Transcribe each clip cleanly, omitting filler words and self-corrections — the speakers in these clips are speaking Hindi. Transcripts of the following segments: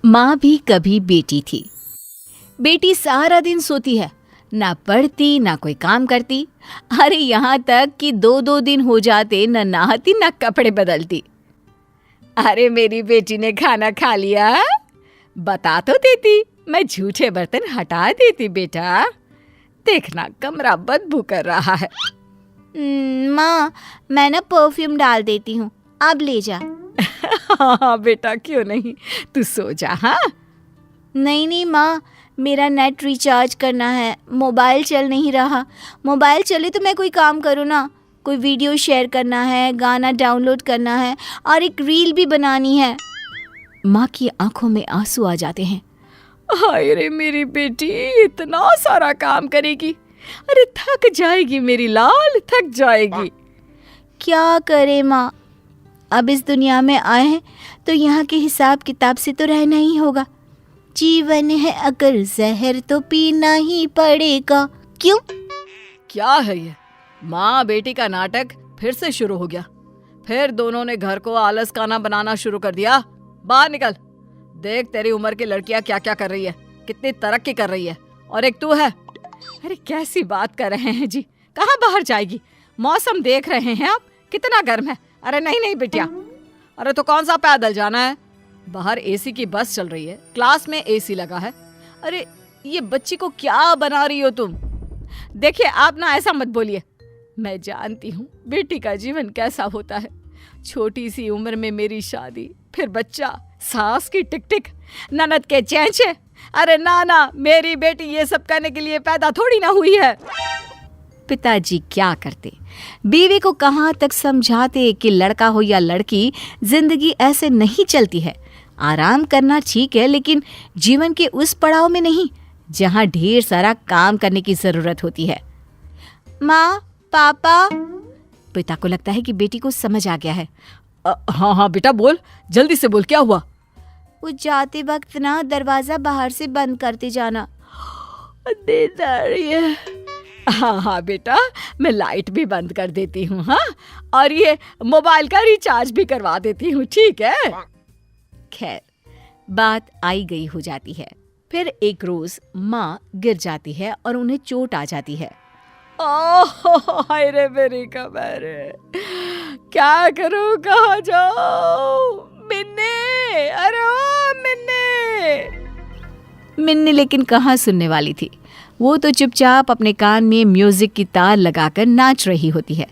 माँ भी कभी बेटी थी। बेटी सारा दिन सोती है, ना पढ़ती ना कोई काम करती। अरे यहाँ तक कि 2-2 दिन हो जाते न नहाती न कपड़े बदलती। अरे मेरी बेटी ने खाना खा लिया, बता तो देती, मैं झूठे बर्तन हटा देती। बेटा देखना कमरा बदबू कर रहा है। माँ, मैं ना परफ्यूम डाल देती हूँ, अब ले जा। हाँ बेटा, क्यों नहीं, तू सो जा। हाँ नहीं माँ, मेरा नेट रिचार्ज करना है, मोबाइल चल नहीं रहा। मोबाइल चले तो मैं कोई काम करूँ ना, कोई वीडियो शेयर करना है, गाना डाउनलोड करना है और एक रील भी बनानी है। माँ की आंखों में आंसू आ जाते हैं। हाय रे मेरी बेटी, इतना सारा काम करेगी, अरे थक जाएगी मेरी लाल, थक जाएगी। क्या करे माँ, अब इस दुनिया में आए हैं तो यहाँ के हिसाब किताब से तो रहना ही होगा। जीवन है अगर जहर तो पीना ही पड़ेगा। क्यों? क्या है ये, माँ बेटी का नाटक फिर से शुरू हो गया। फिर दोनों ने घर को आलस खाना बनाना शुरू कर दिया। बाहर निकल, देख तेरी उम्र की लड़कियां क्या क्या कर रही है, कितनी तरक्की कर रही है, और एक तू है। अरे कैसी बात कर रहे हैं जी, कहाँ बाहर जाएगी, मौसम देख रहे हैं आप कितना गर्म है। अरे नहीं नहीं बिटिया, अरे तो कौन सा पैदल जाना है, बाहर एसी की बस चल रही है, क्लास में एसी लगा है। अरे ये बच्ची को क्या बना रही हो तुम। देखिए आप ना ऐसा मत बोलिए, मैं जानती हूँ बेटी का जीवन कैसा होता है। छोटी सी उम्र में मेरी शादी, फिर बच्चा, सास की टिक टिक, ननद के चेंचे। अरे ना, मेरी बेटी ये सब करने के लिए पैदा थोड़ी ना हुई है। पिताजी क्या करते, बीवी को कहाँ तक समझाते कि लड़का हो या लड़की, जिंदगी ऐसे नहीं चलती है। आराम करना ठीक है, लेकिन जीवन के उस पड़ाव में नहीं जहाँ ढेर सारा काम करने की जरूरत होती है। माँ, पापा। पिता को लगता है कि बेटी को समझ आ गया है। हाँ बेटा बोल, जल्दी से बोल, क्या हुआ। वो जाते वक्त ना दरवाजा बाहर से बंद करते जाना। नींद आ रही है। हाँ बेटा, मैं लाइट भी बंद कर देती हूँ। हाँ, और ये मोबाइल का रिचार्ज भी करवा देती हूँ, ठीक है। खैर बात आई गई हो जाती है। फिर एक रोज माँ गिर जाती है और उन्हें चोट आ जाती है। ओह हाय रे मेरी कमर, क्या करूँ, कहाँ जाऊँ। मिन्नी, अरे ओ मिन्नी। मिन्नी लेकिन कहाँ सुनने वाली थी, वो तो चुपचाप अपने कान में म्यूजिक की तार लगाकर नाच रही होती है।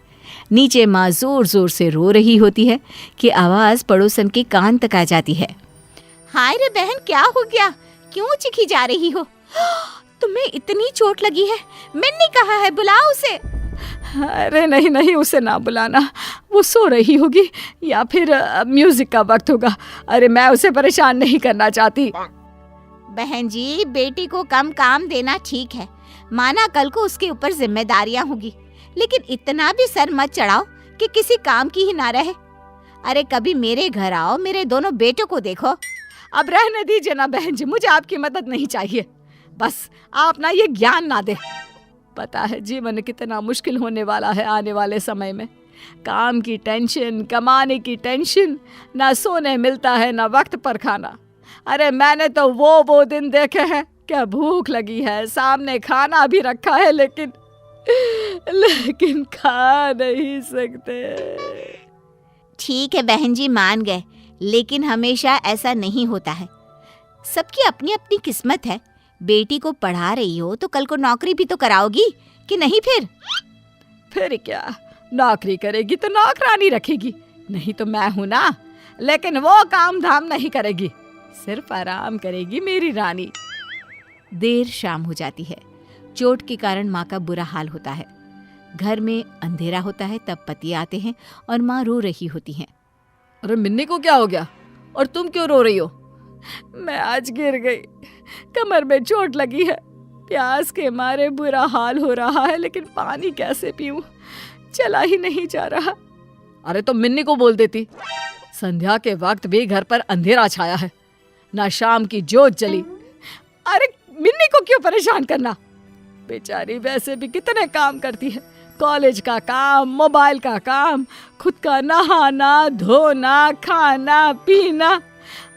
नीचे माँ जोर जोर से रो रही होती है कि आवाज पड़ोसन के कान तक आ जाती है। हाय रे बहन, क्या हो गया, क्यों चिखी जा रही हो, तुम्हें इतनी चोट लगी है। मिन्नी कहाँ है, बुलाओ उसे। अरे नहीं, उसे ना बुलाना, वो सो रही होगी या फिर म्यूजिक का वक्त होगा। अरे मैं उसे परेशान नहीं करना चाहती। बहन जी, बेटी को कम काम देना ठीक है, माना कल को उसके ऊपर जिम्मेदारियां होगी, लेकिन इतना भी सर मत चढ़ाओ कि किसी काम की ही ना रहे। अरे कभी मेरे घर आओ, मेरे दोनों बेटों को देखो। अब रहने दीजिए ना बहन जी, मुझे आपकी मदद नहीं चाहिए, बस आप ना ये ज्ञान ना दे। पता है जीवन कितना मुश्किल होने वाला है आने वाले समय में। काम की टेंशन, कमाने की टेंशन, ना सोने मिलता है ना वक्त पर खाना। अरे मैंने तो वो दिन देखे हैं, क्या भूख लगी है, सामने खाना भी रखा है, लेकिन खा नहीं सकते। ठीक है बहन जी, मान गए, लेकिन हमेशा ऐसा नहीं होता है। सबकी अपनी अपनी किस्मत है। बेटी को पढ़ा रही हो तो कल को नौकरी भी तो कराओगी कि नहीं। फिर क्या, नौकरी करेगी तो नौकरानी रखेगी, नहीं तो मैं हूं ना। लेकिन वो काम धाम नहीं करेगी, सिर्फ आराम करेगी मेरी रानी। देर शाम हो जाती है। चोट के कारण माँ का बुरा हाल होता है। घर में अंधेरा होता है, तब पति आते हैं और माँ रो रही होती हैं। अरे मिन्नी को क्या हो गया, और तुम क्यों रो रही हो। मैं आज गिर गई, कमर में चोट लगी है, प्यास के मारे बुरा हाल हो रहा है, लेकिन पानी कैसे पीऊं, चला ही नहीं जा रहा। अरे तो मिन्नी को बोल देती। संध्या के वक्त भी घर पर अंधेरा छाया है, ना शाम की जोत जली। अरे मिन्नी को क्यों परेशान करना, बेचारी वैसे भी कितने काम करती है, कॉलेज का काम, मोबाइल का काम, खुद का नहाना धोना, खाना पीना।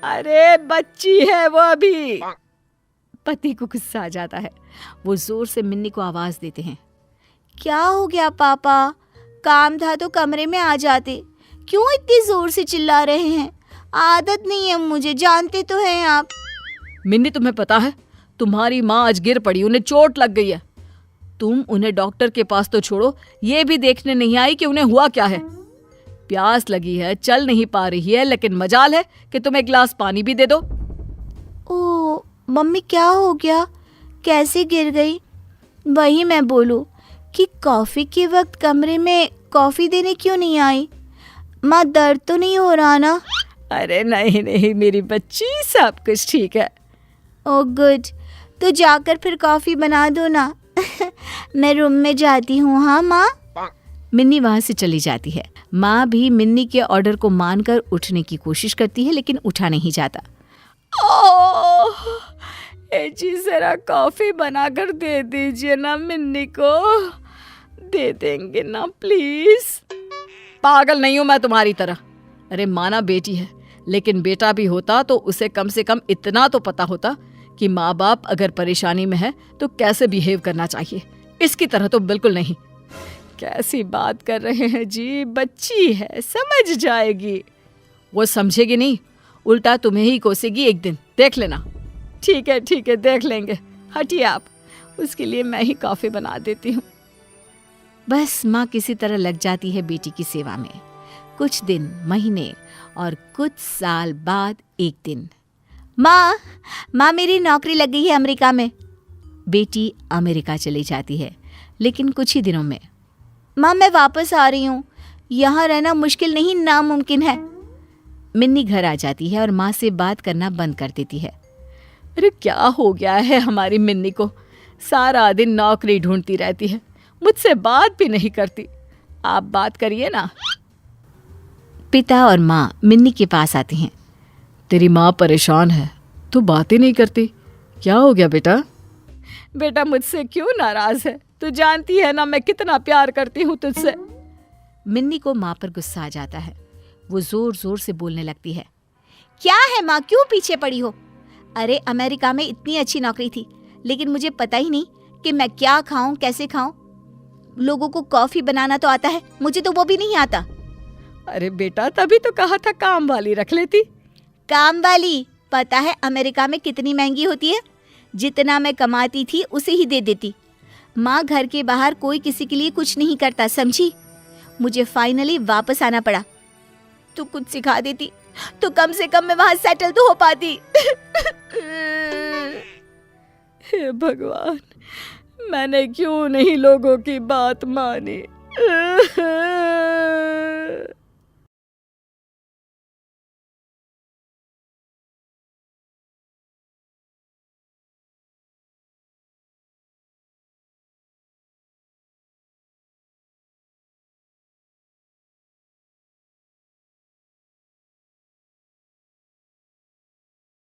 अरे बच्ची है वो अभी। पति को गुस्सा आ जाता है। वो जोर से मिन्नी को आवाज देते हैं। क्या हो गया पापा? काम था तो कमरे में आ जाते, क्यों इतनी जोर से चिल्ला रहे हैं? आदत नहीं है मुझे, जानते तो हैं आप। मिन्नी तुम्हें पता है, तुम्हारी माँ आज गिर पड़ी, उन्हें चोट लग गई है। तुम उन्हें डॉक्टर के पास तो छोड़ो, ये भी देखने नहीं आई कि उन्हें हुआ क्या है। प्यास लगी है, चल नहीं पा रही है, लेकिन मजाल है कि तुम एक गिलास पानी भी दे दो। ओ मम्मी, क्या हो गया? कैसे गिर गई? वही मैं बोलूं कि कॉफी के वक्त कमरे में कॉफी देने क्यों नहीं आई? माँ, दर्द तो नहीं हो रहा ना? अरे नहीं नहीं मेरी बच्ची, सब कुछ ठीक है। ओह गुड, तो जाकर फिर कॉफी बना दो ना। मैं रूम में जाती हूँ। हाँ माँ। मिन्नी वहां से चली जाती है। माँ भी मिन्नी के ऑर्डर को मानकर उठने की कोशिश करती है, लेकिन उठा नहीं जाता। ओह, जी जरा कॉफी बनाकर दे दीजिए ना मिन्नी को। दे देंगे ना प्लीज। पागल नहीं हूं मैं तुम्हारी तरह। अरे माना बेटी है, लेकिन बेटा भी होता तो उसे कम से कम इतना तो पता होता कि माँ बाप अगर परेशानी में है तो कैसे बिहेव करना चाहिए। इसकी तरह तो बिल्कुल नहीं। कैसी बात कर रहे हैं जी, बच्ची है, समझ जाएगी। वो समझेगी नहीं, उल्टा तुम्हें ही कोसेगी एक दिन, देख लेना। ठीक है देख लेंगे, हटिए आप, उसके लिए मैं ही कॉफी बना देती हूँ। बस माँ किसी तरह लग जाती है बेटी की सेवा में। कुछ दिन, महीने और कुछ साल बाद एक दिन। माँ मेरी नौकरी लग गई है अमेरिका में। बेटी अमेरिका चली जाती है, लेकिन कुछ ही दिनों में। माँ मैं वापस आ रही हूँ, यहाँ रहना मुश्किल नहीं नामुमकिन है। मिन्नी घर आ जाती है और माँ से बात करना बंद कर देती है। अरे क्या हो गया है हमारी मिन्नी को? सारा दिन नौकरी ढूंढती रहती है, मुझसे बात भी नहीं करती। आप बात करिए ना। पिता और माँ मिन्नी के पास आती हैं। तेरी माँ परेशान है, तू बातें नहीं करती, क्या हो गया बेटा? बेटा मुझसे क्यों नाराज है? तू जानती है ना मैं कितना प्यार करती हूँ तुझसे। मिन्नी को माँ पर गुस्सा आ जाता है। वो जोर जोर से बोलने लगती है। क्या है माँ, क्यों पीछे पड़ी हो? अरे अमेरिका में इतनी अच्छी नौकरी थी, लेकिन मुझे पता ही नहीं कि मैं क्या खाऊं, कैसे खाऊं। लोगों को कॉफी बनाना तो आता है, मुझे तो वो भी नहीं आता। अरे बेटा तभी तो कहा था काम वाली रख लेती। काम वाली? पता है अमेरिका में कितनी महंगी होती है? जितना मैं कमाती थी उसे ही दे देती। माँ, घर के बाहर कोई किसी के लिए कुछ नहीं करता, समझी? मुझे फाइनली वापस आना पड़ा। तू कुछ सिखा देती तो कम से कम मैं वहां सेटल तो हो पाती। हे भगवान, मैंने क्यों नहीं लोगों की बात मानी।